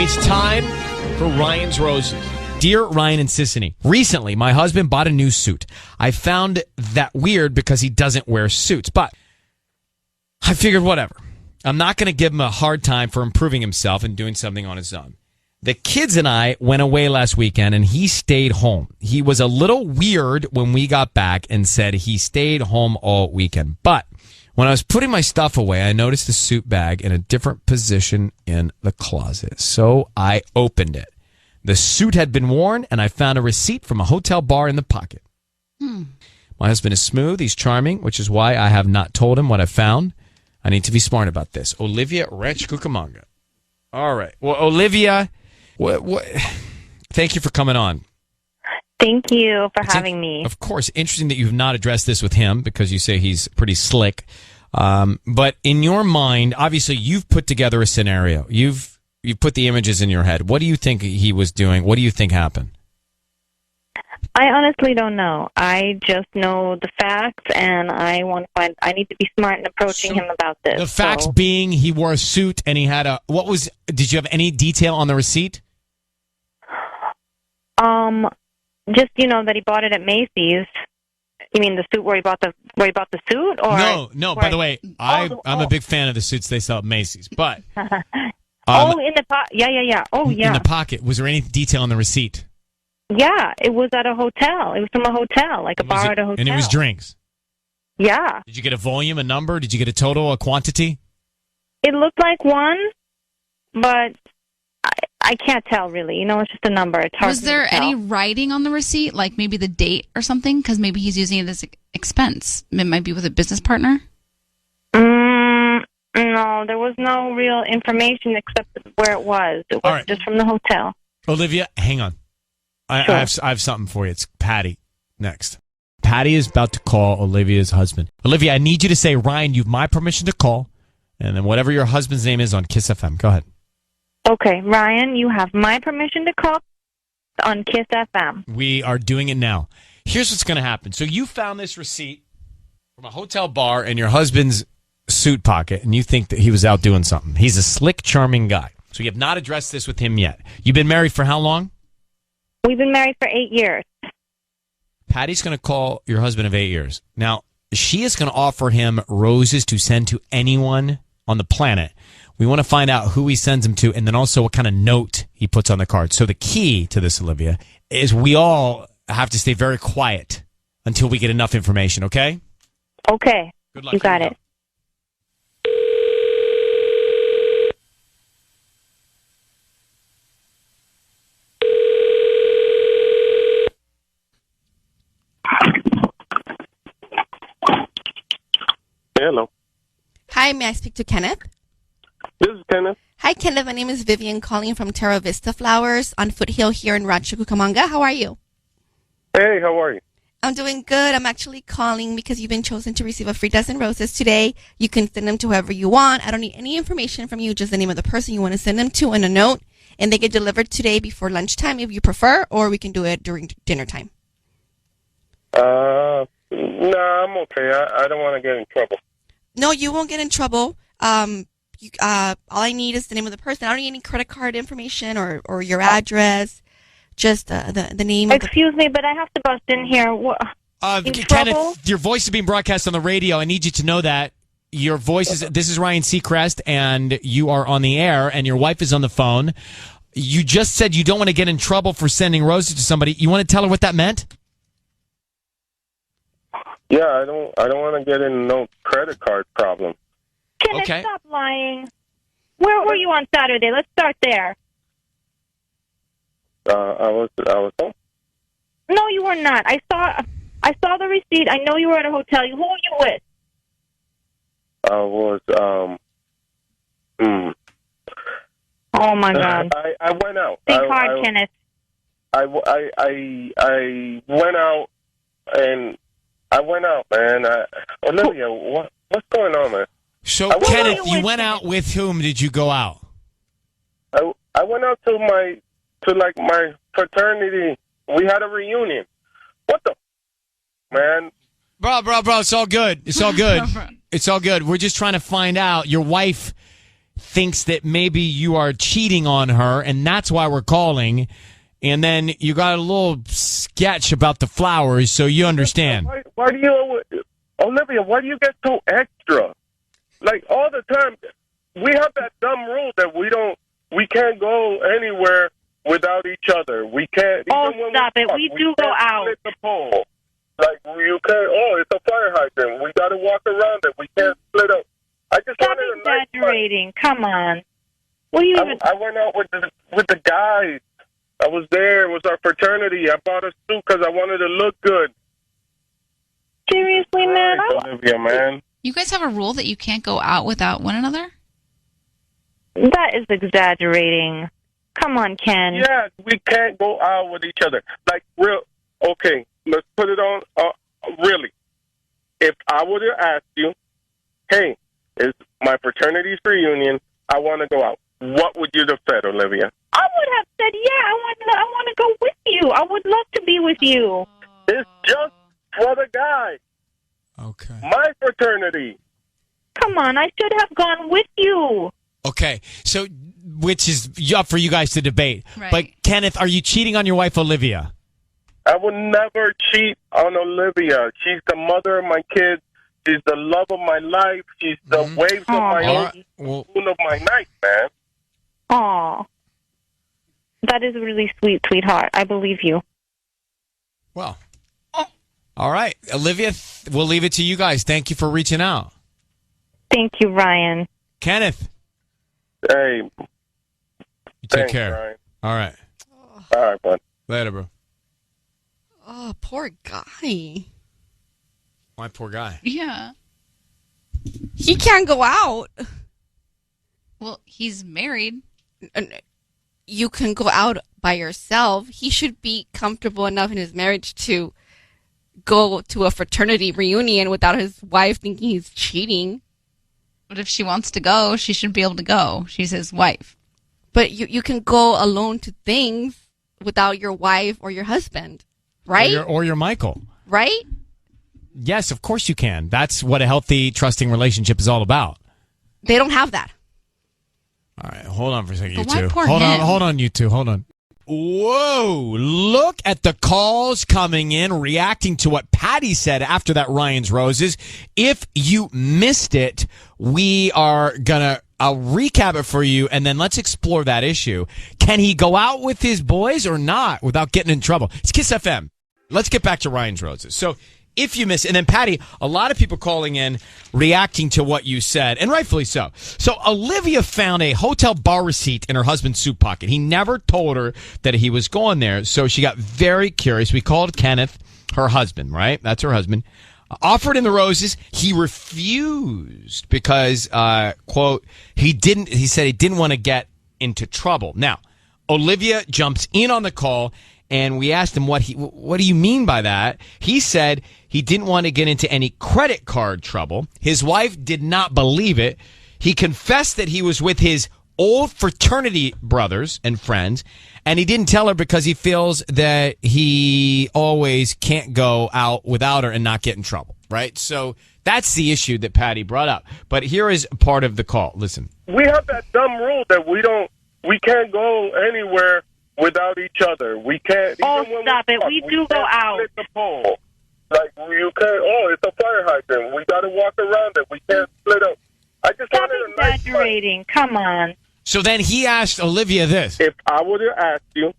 It's time for Ryan's Roses. Dear Ryan and Sissany, recently my husband bought a new suit. I found that weird because he doesn't wear suits, but I figured whatever. I'm not going to give him a hard time for improving himself and doing something on his own. The kids and I went away last weekend and he stayed home. He was a little weird when we got back and said he stayed home all weekend. But when I was putting my stuff away, I noticed the suit bag in a different position in the closet. So I opened it. The suit had been worn and I found a receipt from a hotel bar in the pocket. My husband is smooth. He's charming, which is why I have not told him what I found. I need to be smart about this. Olivia Ranch Cucamonga. All right. Well, Olivia, thank you for coming on. Thank you for having me. Of course. Interesting that you've not addressed this with him because you say he's pretty slick. But in your mind, obviously, you've put together a scenario. You've put the images in your head. What do you think he was doing? What do you think happened? I honestly don't know. I just know the facts, and I need to be smart in approaching him about this. The facts being he wore a suit and he had did you have any detail on the receipt? Just, that he bought it at Macy's. You mean the suit where he bought the suit? Or No. By the way, I'm a big fan of the suits they sell at Macy's, but in the pocket. Yeah. Oh, yeah. In the pocket. Was there any detail on the receipt? Yeah, it was at a hotel. It was from a hotel, like a bar at a hotel. And it was drinks? Yeah. Did you get a volume, a number? Did you get a total, a quantity? It looked like one, but I can't tell, really. It's just a number. It's hard. Was there any writing on the receipt, like maybe the date or something? Because maybe he's using it as expense. It might be with a business partner? No, there was no real information except where it was. It was just from the hotel. Olivia, hang on. I have something for you. It's Patty next. Patty is about to call Olivia's husband. Olivia, I need you to say, Ryan, you have my permission to call, and then whatever your husband's name is on Kiss FM. Go ahead. Okay, Ryan, you have my permission to call on Kiss FM. We are doing it now. Here's what's going to happen. So you found this receipt from a hotel bar in your husband's suit pocket, and you think that he was out doing something. He's a slick, charming guy. So you have not addressed this with him yet. You've been married for how long? We've been married for 8 years. Patty's going to call your husband of 8 years. Now, she is going to offer him roses to send to anyone on the planet. We want to find out who he sends them to and then also what kind of note he puts on the card. So the key to this, Olivia, is we all have to stay very quiet until we get enough information, okay? Okay. Good luck. You got it. Hello. Hi, may I speak to Kenneth? This is Kenneth. Hi, Kenneth. My name is Vivian, calling from Terra Vista Flowers on Foothill here in Rancho Cucamonga. How are you? Hey, how are you? I'm doing good. I'm actually calling because you've been chosen to receive a free dozen roses today. You can send them to whoever you want. I don't need any information from you, just the name of the person you want to send them to and a note. And they get delivered today before lunchtime if you prefer, or we can do it during dinner time. Nah, I'm okay. I don't want to get in trouble. No, you won't get in trouble. All I need is the name of the person. I don't need any credit card information or your address. Just the name. Excuse me, but I have to bust in here. Kenneth, your voice is being broadcast on the radio. I need you to know that your voice is. This is Ryan Seacrest, and you are on the air, and your wife is on the phone. You just said you don't want to get in trouble for sending roses to somebody. You want to tell her what that meant? Yeah, I don't want to get in no credit card problem. Kenneth, Okay. stop lying. Where were you on Saturday? Let's start there. I was home. No, you were not. I saw the receipt. I know you were at a hotel. Who were you with? I was Oh my God! I went out. Think hard, Kenneth. I went out and I went out, man. Olivia, what's going on, man? So, Kenneth, you went out with whom? Did you go out? I went out to my fraternity. We had a reunion. What the man? Bro, it's all good. It's all good. It's all good. We're just trying to find out. Your wife thinks that maybe you are cheating on her, and that's why we're calling. And then you got a little sketch about the flowers, so you understand. Why do you, Olivia? Why do you get so extra? Like all the time, we have that dumb rule that we can't go anywhere without each other. We can't. Oh, even when stop it! talk, We do go out. Split the pole. Like you can't. Oh, it's a fire hydrant. We got to walk around it. We can't split up. I just Stop wanted a nice exaggerating. Come on. What do you even? I went out with the guys. I was there. It was our fraternity. I bought a suit because I wanted to look good. Seriously, man? Right, Olivia, man. You guys have a rule that you can't go out without one another? That is exaggerating. Come on, Ken. Yes, we can't go out with each other. Like, real. Okay, let's put it on. Really, if I would have asked you, hey, it's my fraternity's reunion, I want to go out, what would you have said, Olivia? I would have said, yeah, I want to go with you. I would love to be with you. It's just for the guys. Okay. My fraternity. Come on, I should have gone with you. Okay, so which is up for you guys to debate. Right. But Kenneth, are you cheating on your wife, Olivia? I would never cheat on Olivia. She's the mother of my kids. She's the love of my life. She's the waves of my All own, right, well- moon of my night, man. Aw. That is really sweet, sweetheart. I believe you. Well, all right, Olivia, we'll leave it to you guys. Thank you for reaching out. Thank you, Ryan. Kenneth, Hey, you take thanks, care. Ryan. All right. All right, bud. Later, bro. Oh, poor guy. My poor guy. Yeah. He can't go out. Well, he's married. You can go out by yourself. He should be comfortable enough in his marriage to go to a fraternity reunion without his wife thinking he's cheating. But if she wants to go, she should be able to go. She's his wife. But you can go alone to things without your wife or your husband, right? Or your Michael. Right? Yes, of course you can. That's what a healthy, trusting relationship is all about. They don't have that. All right, hold on for a second, you But why two. poor Hold him? on, you two. Hold on. Whoa, look at the calls coming in, reacting to what Patty said after that Ryan's Roses. If you missed it, we are I'll recap it for you, and then let's explore that issue. Can he go out with his boys or not without getting in trouble? It's Kiss FM. Let's get back to Ryan's Roses. So if you miss, and then Patty, a lot of people calling in, reacting to what you said, and rightfully so. So Olivia found a hotel bar receipt in her husband's suit pocket. He never told her that he was going there, so she got very curious. We called Kenneth, her husband, right? That's her husband. Offered him the roses. He refused because, quote, he said he didn't want to get into trouble. Now, Olivia jumps in on the call, and we asked him what do you mean by that? He said he didn't want to get into any credit card trouble. His wife did not believe it. He confessed that he was with his old fraternity brothers and friends, and he didn't tell her because he feels that he always can't go out without her and not get in trouble, right? So that's the issue that Patty brought up. But here is part of the call. Listen. We have that dumb rule that we can't go anywhere without each other. We can't. Oh, even when stop it. talk, We do go can't out. split the pole. Like you can't. Oh, it's a fire hydrant. We got to walk around it. We can't split up. I just Stop wanted a nice exaggerating. Come on. So then he asked Olivia this. If I would have asked you,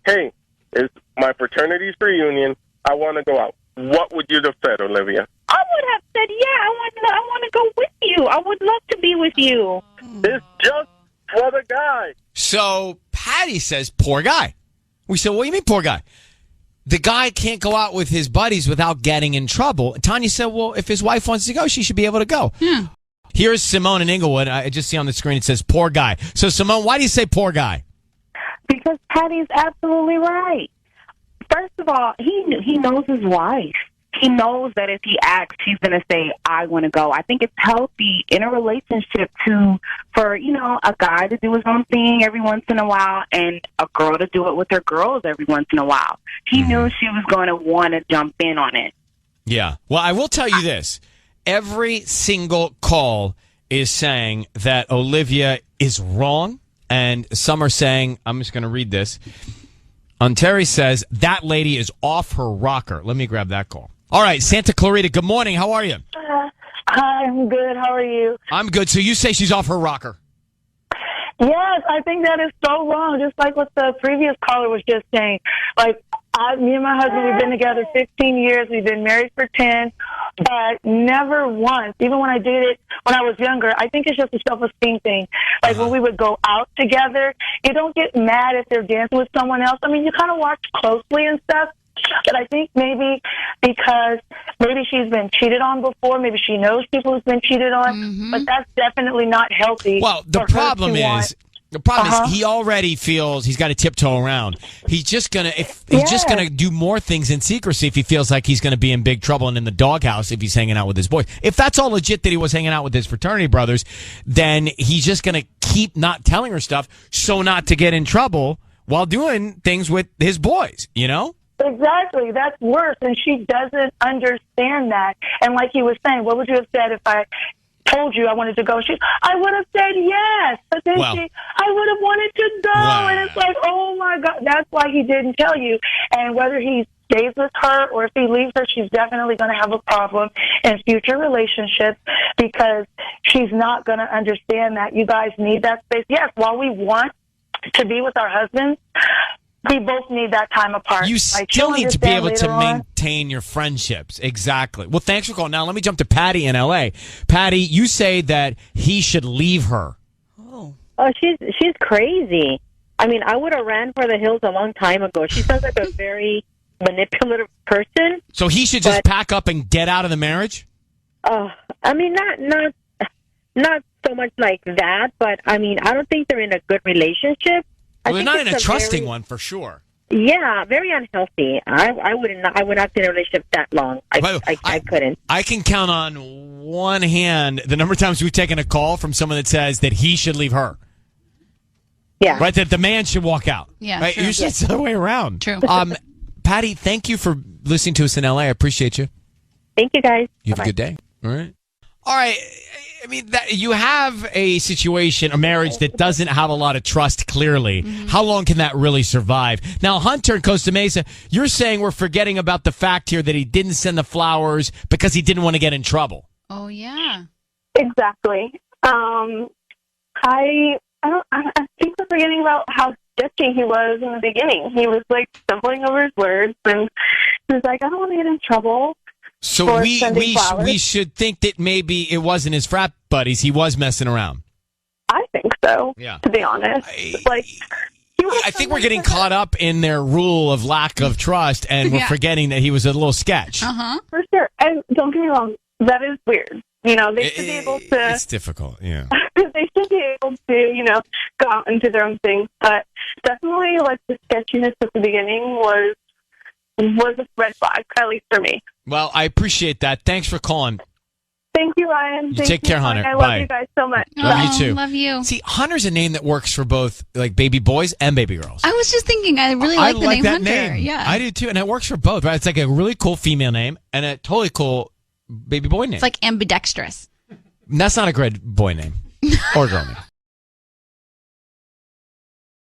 hey, it's my fraternity's reunion, I want to go out, what would you have said, Olivia? I would have said, yeah, I want to go with you. I would love to be with you. It's just for the guy. So Patty says, poor guy. We said, what do you mean, poor guy? The guy can't go out with his buddies without getting in trouble. Tanya said, well, if his wife wants to go, she should be able to go. Yeah. Here's Simone in Inglewood. I just see on the screen it says, poor guy. So, Simone, why do you say poor guy? Because Patty's absolutely right. First of all, he knows his wife. He knows that if he asks, she's going to say, I want to go. I think it's healthy in a relationship for a guy to do his own thing every once in a while and a girl to do it with her girls every once in a while. He knew she was going to want to jump in on it. Yeah. Well, I will tell you this. Every single call is saying that Olivia is wrong, and some are saying, I'm just going to read this. Terry says, that lady is off her rocker. Let me grab that call. All right, Santa Clarita, good morning. How are you? Hi, I'm good. How are you? I'm good. So you say she's off her rocker? Yes, I think that is so wrong, just like what the previous caller was just saying. Like, me and my husband, we've been together 15 years. We've been married for 10, but never once, even when I did it when I was younger, I think it's just a self-esteem thing. Like, when we would go out together, you don't get mad if they're dancing with someone else. I mean, you kind of watch closely and stuff. But I think maybe because maybe she's been cheated on before, maybe she knows people who's been cheated on, but that's definitely not healthy. Well, the problem is he already feels he's got to tiptoe around. He's just gonna do more things in secrecy if he feels like he's gonna be in big trouble and in the doghouse if he's hanging out with his boys. If that's all legit that he was hanging out with his fraternity brothers, then he's just gonna keep not telling her stuff so not to get in trouble while doing things with his boys, you know? Exactly. That's worse. And she doesn't understand that. And like he was saying, what would you have said if I told you I wanted to go? I would have said yes. But then I would have wanted to go. Wow. And it's like, oh my God, that's why he didn't tell you. And whether he stays with her or if he leaves her, she's definitely going to have a problem in future relationships because she's not going to understand that you guys need that space. Yes, while we want to be with our husbands, we both need that time apart. You still need to be able to maintain your friendships. Exactly. Well, thanks for calling. Now, let me jump to Patty in L.A. Patty, you say that he should leave her. Oh, she's crazy. I mean, I would have ran for the hills a long time ago. She sounds like a very manipulative person. So he should just pack up and get out of the marriage? I mean, not so much like that, but I mean, I don't think they're in a good relationship. Well, they're not in a trusting one for sure. Yeah, very unhealthy. I would not be in a relationship that long. I couldn't. I can count on one hand the number of times we've taken a call from someone that says that he should leave her. Yeah. Right, that the man should walk out. Yeah, right? true. Usually it's the other way around. True. Patty, thank you for listening to us in LA. I appreciate you. Thank you, guys. You have a good day. All right. All right. I mean, you have a situation, a marriage that doesn't have a lot of trust, clearly. Mm-hmm. How long can that really survive? Now, Hunter in Costa Mesa, you're saying we're forgetting about the fact here that he didn't send the flowers because he didn't want to get in trouble. Oh, yeah. Exactly. I think we're forgetting about how sketchy he was in the beginning. He was, like, stumbling over his words, and he was like, I don't want to get in trouble. So we should think that maybe it wasn't his frat buddies. He was messing around. I think so. Yeah. To be honest, I think we're getting caught up in their rule of lack of trust, and we're forgetting that he was a little sketch. For sure. And don't get me wrong, that is weird. You know, they should be able to. It's difficult. Yeah. They should be able to, go out and do their own thing. But definitely, like the sketchiness at the beginning was a red flag, at least for me. Well, I appreciate that. Thanks for calling. Thank you, Ryan. Take care, Hunter. I love Bye. you guys so much. Love you too. Love you. See, Hunter's a name that works for both like baby boys and baby girls. I was just thinking, I really like the name that Hunter. name. Yeah, I do too, and it works for both. Right? It's like a really cool female name and a totally cool baby boy name. It's like ambidextrous. That's not a great boy name or girl name.